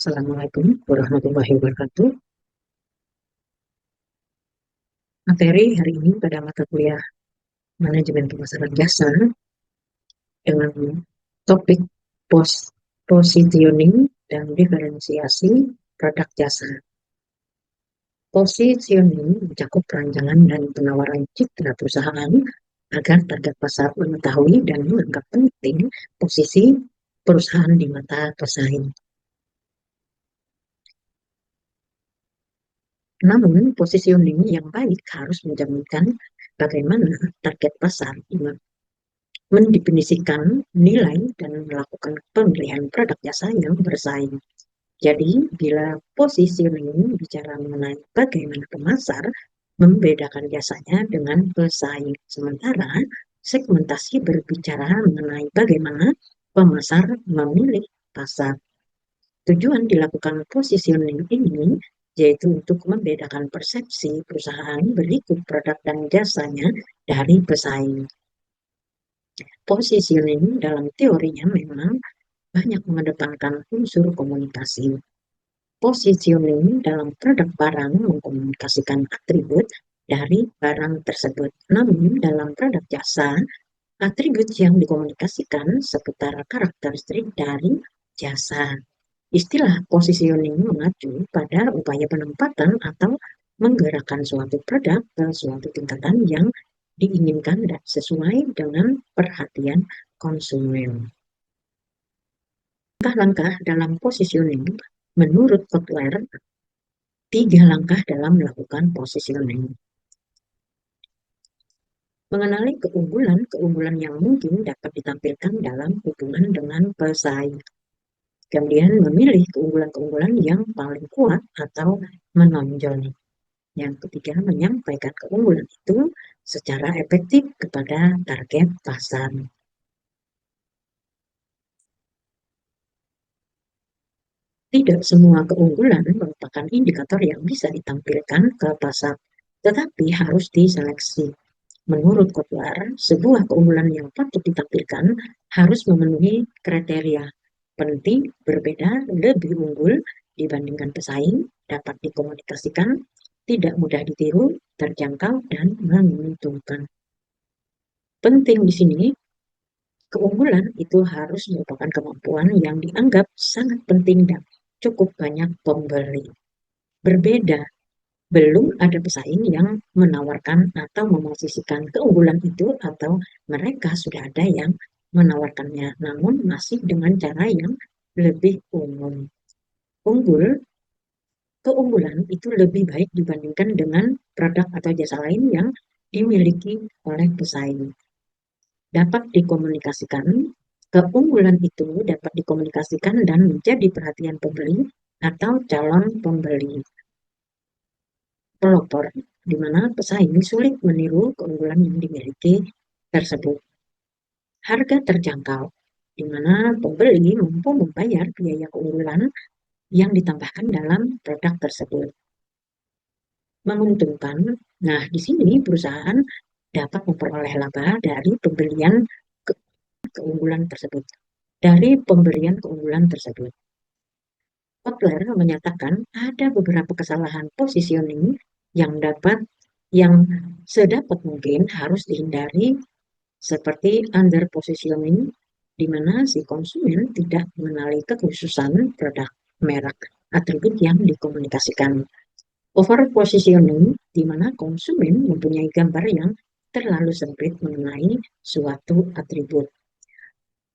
Assalamualaikum warahmatullahi wabarakatuh. Materi hari ini pada mata kuliah Manajemen Pemasaran Jasa dengan topik positioning dan diferensiasi produk jasa. Positioning mencakup perancangan dan penawaran citra perusahaan agar target pasar mengetahui dan menganggap penting posisi perusahaan di mata pesaing. Namun, positioning yang baik harus menjaminkan bagaimana target pasar mendefinisikan nilai dan melakukan pemilihan produk jasa yang bersaing. Jadi, bila positioning bicara mengenai bagaimana pemasar membedakan jasanya dengan pesaing, sementara segmentasi berbicara mengenai bagaimana pemasar memilih pasar. Tujuan dilakukan positioning ini yaitu untuk membedakan persepsi perusahaan berikut produk dan jasanya dari pesaing. Positioning dalam teorinya memang banyak mengedepankan unsur komunikasi. Positioning dalam produk barang mengkomunikasikan atribut dari barang tersebut. Namun dalam produk jasa, atribut yang dikomunikasikan seputar karakteristik dari jasa. Istilah positioning mengacu pada upaya penempatan atau menggerakkan suatu produk ke suatu tingkatan yang diinginkan dan sesuai dengan perhatian konsumen. Langkah-langkah dalam positioning menurut Kotler, 3 langkah dalam melakukan positioning. Mengenali keunggulan yang mungkin dapat ditampilkan dalam hubungan dengan pesaing. Kemudian memilih keunggulan-keunggulan yang paling kuat atau menonjol. Yang ketiga, menyampaikan keunggulan itu secara efektif kepada target pasar. Tidak semua keunggulan merupakan indikator yang bisa ditampilkan ke pasar, tetapi harus diseleksi. Menurut Kotler, sebuah keunggulan yang patut ditampilkan harus memenuhi kriteria penting, berbeda, lebih unggul dibandingkan pesaing, dapat dikomunikasikan, tidak mudah ditiru, terjangkau, dan menguntungkan. Penting di sini, keunggulan itu harus merupakan kemampuan yang dianggap sangat penting dan cukup banyak pembeli. Berbeda, belum ada pesaing yang menawarkan atau memosisikan keunggulan itu atau mereka sudah ada yang menawarkannya, namun masih dengan cara yang lebih umum. Keunggulan itu lebih baik dibandingkan dengan produk atau jasa lain yang dimiliki oleh pesaing. Dapat dikomunikasikan, keunggulan itu dapat dikomunikasikan dan menjadi perhatian pembeli atau calon pembeli. Pelopor, di mana pesaing sulit meniru keunggulan yang dimiliki tersebut. Harga terjangkau, di mana pembeli mampu membayar biaya keunggulan yang ditambahkan dalam produk tersebut. Menguntungkan, nah di sini perusahaan dapat memperoleh laba dari pembelian keunggulan tersebut. Kotler menyatakan ada beberapa kesalahan positioning yang sedapat mungkin harus dihindari, seperti under positioning, di mana si konsumen tidak mengenali kekhususan produk, merek, atribut yang dikomunikasikan. Over positioning, di mana konsumen mempunyai gambar yang terlalu sempit mengenai suatu atribut.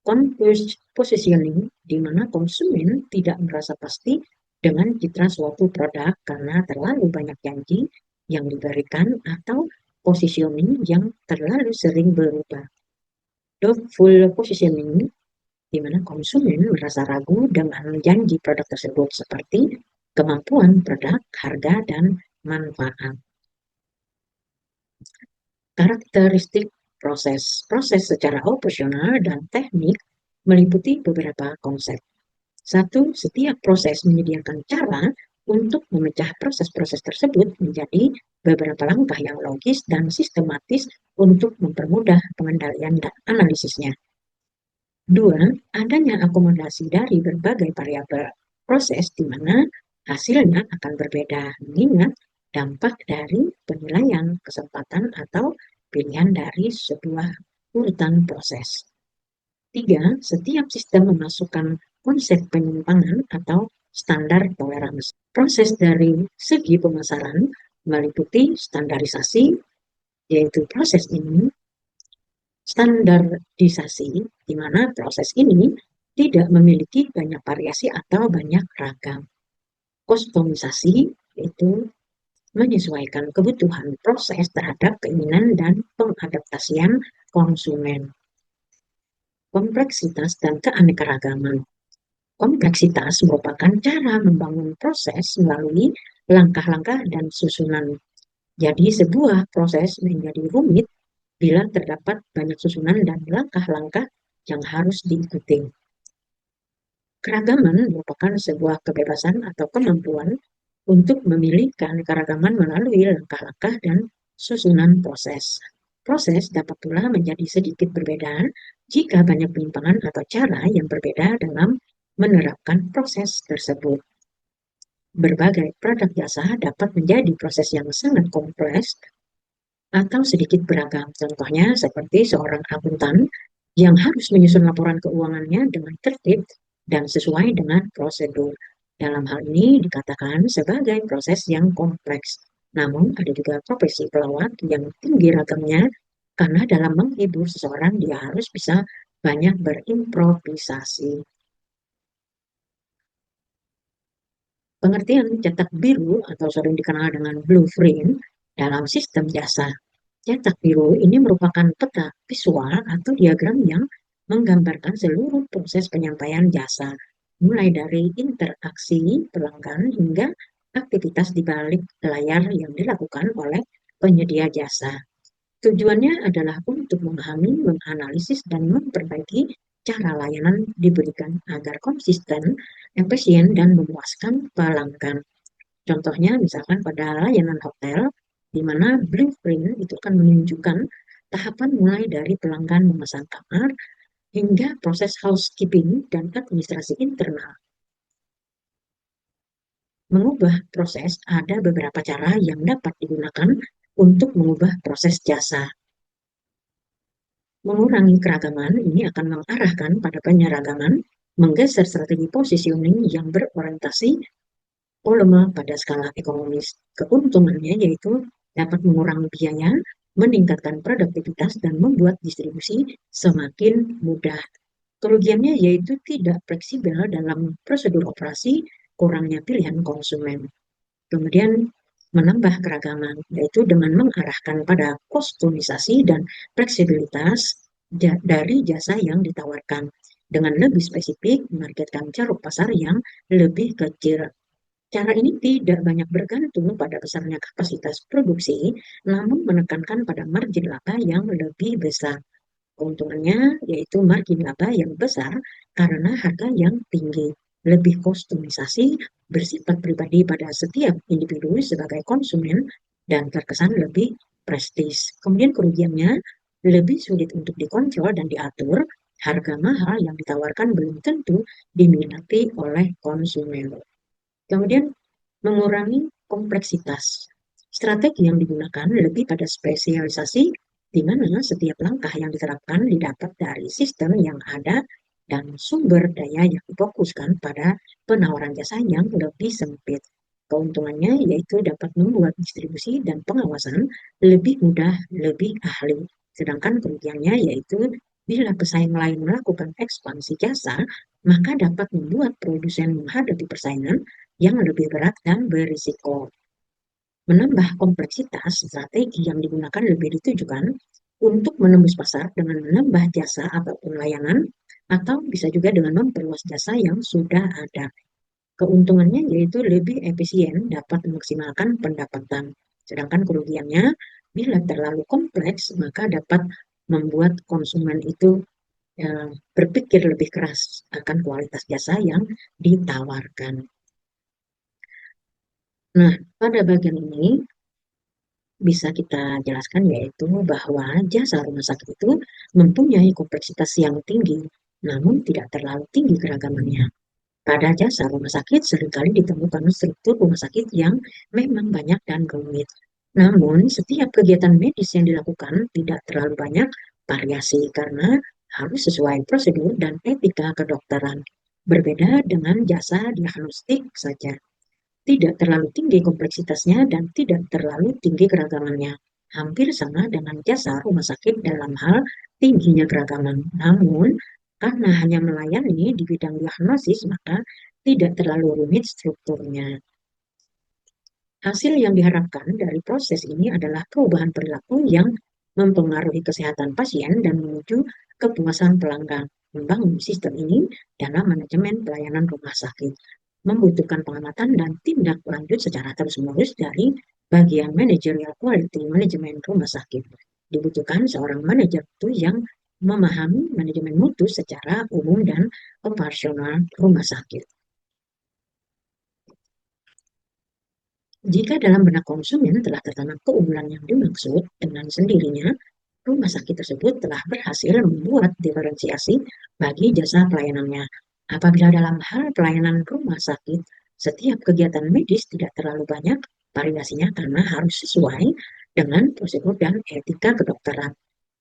Confused positioning, di mana konsumen tidak merasa pasti dengan citra suatu produk karena terlalu banyak janji yang diberikan atau positioning yang terlalu sering berubah. Doubtful positioning, di mana konsumen merasa ragu dengan janji produk tersebut seperti kemampuan produk, harga, dan manfaat. Karakteristik proses. Proses secara operasional dan teknik meliputi beberapa konsep. 1. Setiap proses menyediakan cara untuk memecah proses-proses tersebut menjadi beberapa langkah yang logis dan sistematis untuk mempermudah pengendalian dan analisisnya. 2. Adanya akomodasi dari berbagai variabel proses di mana hasilnya akan berbeda, mengingat dampak dari penilaian kesempatan atau pilihan dari sebuah urutan proses. 3. Setiap sistem memasukkan konsep penyimpangan atau standar toleransi. Proses dari segi pemasaran meliputi standarisasi, yaitu proses ini standarisasi, di mana proses ini tidak memiliki banyak variasi atau banyak ragam. Kustomisasi, yaitu menyesuaikan kebutuhan proses terhadap keinginan dan pengadaptasian konsumen. Kompleksitas dan keanekaragaman. Kompleksitas merupakan cara membangun proses melalui langkah-langkah dan susunan. Jadi sebuah proses menjadi rumit bila terdapat banyak susunan dan langkah-langkah yang harus diikuti. Keragaman merupakan sebuah kebebasan atau kemampuan untuk memilih keanekaragaman melalui langkah-langkah dan susunan proses. Proses dapat pula menjadi sedikit berbeda jika banyak penyimpangan atau cara yang berbeda dalam menerapkan proses tersebut. Berbagai produk jasa dapat menjadi proses yang sangat kompleks atau sedikit beragam. Contohnya seperti seorang akuntan yang harus menyusun laporan keuangannya dengan tertib dan sesuai dengan prosedur. Dalam hal ini dikatakan sebagai proses yang kompleks. Namun ada juga profesi pelawak yang tinggi ragamnya karena dalam menghibur seseorang dia harus bisa banyak berimprovisasi. Pengertian cetak biru atau sering dikenal dengan blueprint dalam sistem jasa. Cetak biru ini merupakan peta visual atau diagram yang menggambarkan seluruh proses penyampaian jasa, mulai dari interaksi pelanggan hingga aktivitas di balik layar yang dilakukan oleh penyedia jasa. Tujuannya adalah untuk memahami, menganalisis, dan memperbaiki cara layanan diberikan agar konsisten, efisien, dan memuaskan pelanggan. Contohnya misalkan pada layanan hotel, di mana blueprint itu akan menunjukkan tahapan mulai dari pelanggan memesan kamar hingga proses housekeeping dan administrasi internal. Mengubah proses ada beberapa cara yang dapat digunakan untuk mengubah proses jasa. Mengurangi keragaman ini akan mengarahkan pada penyeragaman, menggeser strategi positioning yang berorientasi volume pada skala ekonomis. Keuntungannya yaitu dapat mengurangi biaya, meningkatkan produktivitas, dan membuat distribusi semakin mudah. Kerugiannya yaitu tidak fleksibel dalam prosedur operasi, kurangnya pilihan konsumen. Kemudian menambah keragaman, yaitu dengan mengarahkan pada kustomisasi dan fleksibilitas dari jasa yang ditawarkan. Dengan lebih spesifik, menargetkan ceruk pasar yang lebih kecil. Cara ini tidak banyak bergantung pada besarnya kapasitas produksi, namun menekankan pada margin laba yang lebih besar. Keuntungannya yaitu margin laba yang besar karena harga yang tinggi, lebih kustomisasi, bersifat pribadi pada setiap individu sebagai konsumen, dan terkesan lebih prestis. Kemudian kerugiannya lebih sulit untuk dikontrol dan diatur, harga mahal yang ditawarkan belum tentu diminati oleh konsumen. Kemudian mengurangi kompleksitas. Strategi yang digunakan lebih pada spesialisasi, di mana setiap langkah yang diterapkan didapat dari sistem yang ada dan sumber daya yang difokuskan pada penawaran jasa yang lebih sempit. Keuntungannya yaitu dapat membuat distribusi dan pengawasan lebih mudah, lebih ahli. Sedangkan kerugiannya yaitu bila pesaing lain melakukan ekspansi jasa, maka dapat membuat produsen menghadapi persaingan yang lebih berat dan berisiko. Menambah kompleksitas, strategi yang digunakan lebih ditujukan untuk menembus pasar dengan menambah jasa ataupun layanan, atau bisa juga dengan memperluas jasa yang sudah ada. Keuntungannya yaitu lebih efisien, dapat memaksimalkan pendapatan. Sedangkan kerugiannya, bila terlalu kompleks, maka dapat membuat konsumen itu berpikir lebih keras akan kualitas jasa yang ditawarkan. Nah, pada bagian ini bisa kita jelaskan yaitu bahwa jasa rumah sakit itu mempunyai kompleksitas yang tinggi, namun tidak terlalu tinggi keragamannya. Pada jasa rumah sakit seringkali ditemukan struktur rumah sakit yang memang banyak dan rumit. Namun, setiap kegiatan medis yang dilakukan tidak terlalu banyak variasi karena harus sesuai prosedur dan etika kedokteran. Berbeda dengan jasa diagnostik saja. Tidak terlalu tinggi kompleksitasnya dan tidak terlalu tinggi keragamannya. Hampir sama dengan jasa rumah sakit dalam hal tingginya keragaman. Namun, karena hanya melayani di bidang diagnosis, maka tidak terlalu rumit strukturnya. Hasil yang diharapkan dari proses ini adalah perubahan perilaku yang mempengaruhi kesehatan pasien dan menuju kepuasan pelanggan. Membangun sistem ini dalam manajemen pelayanan rumah sakit membutuhkan pengamatan dan tindak lanjut secara terus-menerus dari bagian manajerial quality manajemen rumah sakit. Dibutuhkan seorang manajer itu yang memahami manajemen mutu secara umum dan operasional rumah sakit. Jika dalam benak konsumen telah tertanam keunggulan yang dimaksud, dengan sendirinya rumah sakit tersebut telah berhasil membuat diferensiasi bagi jasa pelayanannya. Apabila dalam hal pelayanan rumah sakit, setiap kegiatan medis tidak terlalu banyak variasinya karena harus sesuai dengan prosedur dan etika kedokteran.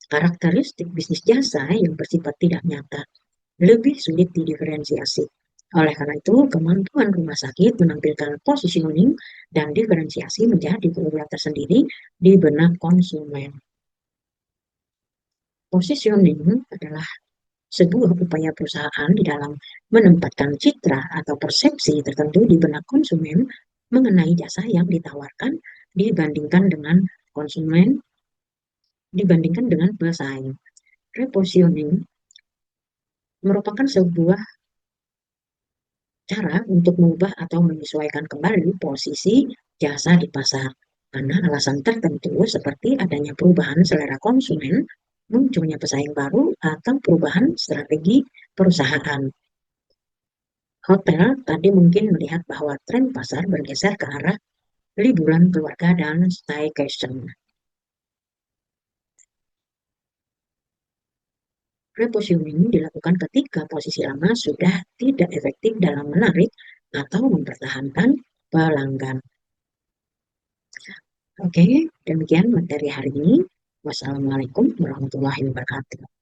Karakteristik bisnis jasa yang bersifat tidak nyata lebih sulit didiferensiasi. Oleh karena itu, kemampuan rumah sakit menampilkan positioning dan diferensiasi menjadi keunggulan tersendiri di benak konsumen. Positioning adalah sebuah upaya perusahaan di dalam menempatkan citra atau persepsi tertentu di benak konsumen mengenai jasa yang ditawarkan dibandingkan dengan konsumen dibandingkan dengan pesaing. Repositioning merupakan sebuah cara untuk mengubah atau menyesuaikan kembali posisi jasa di pasar. Karena alasan tertentu seperti adanya perubahan selera konsumen, munculnya pesaing baru, atau perubahan strategi perusahaan. Hotel tadi mungkin melihat bahwa tren pasar bergeser ke arah liburan keluarga dan staycation. Repositioning dilakukan ketika posisi lama sudah tidak efektif dalam menarik atau mempertahankan pelanggan. Oke, demikian materi hari ini. Wassalamualaikum warahmatullahi wabarakatuh.